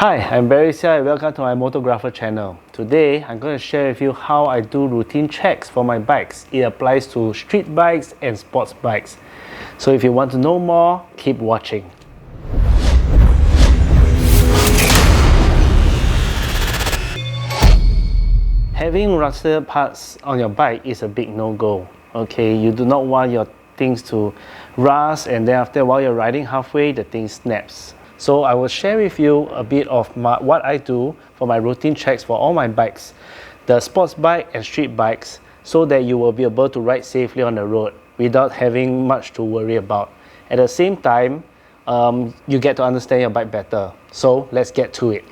Hi, I'm Barry Sia. Welcome to my Motorgrapher channel. Today, I'm going to share with you how I do routine checks for my bikes. It applies to street bikes and sports bikes. So if you want to know more, keep watching. Having rusted parts on your bike is a big no-go. Okay, you do not want your things to rust and then after while you're riding halfway, the thing snaps. So I will share with you a bit of what I do for my routine checks for all my bikes, the sports bike and street bikes, so that you will be able to ride safely on the road without having much to worry about. At the same time, you get to understand your bike better. So let's get to it.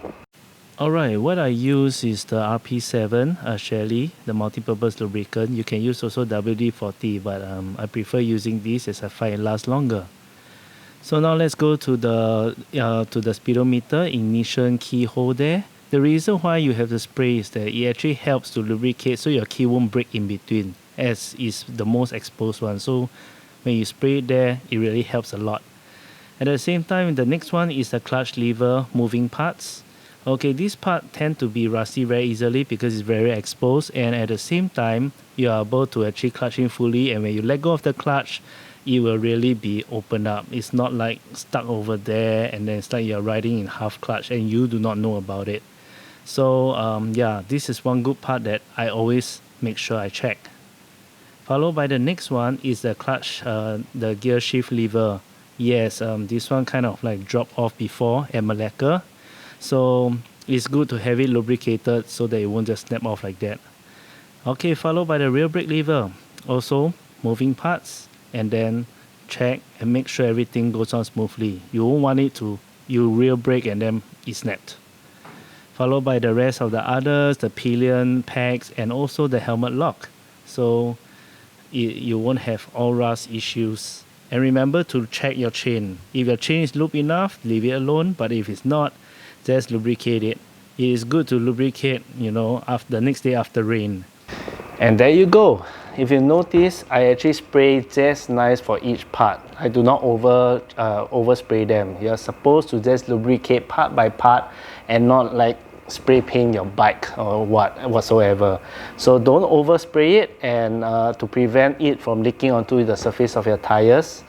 Alright, what I use is the RP7 Shelly, the multi-purpose lubricant. You can use also WD-40, but I prefer using this as I find it lasts longer. So now let's go to the speedometer ignition keyhole there. The reason why you have to spray is that it actually helps to lubricate so your key won't break in between, as is the most exposed one. So when you spray it there, it really helps a lot. At the same time, the next one is the clutch lever moving parts. Okay, this part tend to be rusty very easily because it's very exposed, and at the same time, you are able to actually clutch in fully, and when you let go of the clutch, it will really be opened up. It's not like stuck over there and then it's like you're riding in half clutch and you do not know about it. So yeah, this is one good part that I always make sure I check. Followed by the next one is the clutch, the gear shift lever. Yes, this one kind of like dropped off before at Malacca. So it's good to have it lubricated so that it won't just snap off like that. Okay, followed by the rear brake lever. Also moving parts. And then check and make sure everything goes on smoothly. You won't want it to, you rear brake and then it snapped. Followed by the rest of the others, the pillion, pegs, and also the helmet lock. So you won't have all rust issues. And remember to check your chain. If your chain is looped enough, leave it alone. But if it's not, just lubricate it. It is good to lubricate, you know, after the next day after rain. And there you go. If you notice, I actually spray just nice for each part. I do not overspray them. You're supposed to just lubricate part by part and not like spray paint your bike or whatsoever. So don't overspray it and to prevent it from leaking onto the surface of your tires.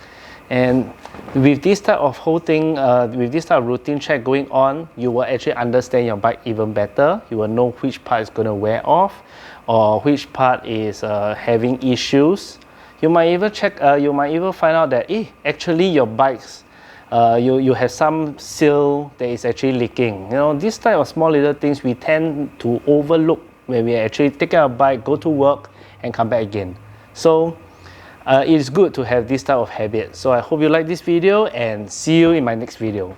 And with this type of whole thing, with this type of routine check going on, you will actually understand your bike even better. You will know which part is going to wear off or which part is having issues. You might even check. You might even find out that actually your bikes, you have some seal that is actually leaking. You know, this type of small little things we tend to overlook when we actually take our bike, go to work, and come back again. So it is good to have this type of habit. So I hope you like this video and see you in my next video.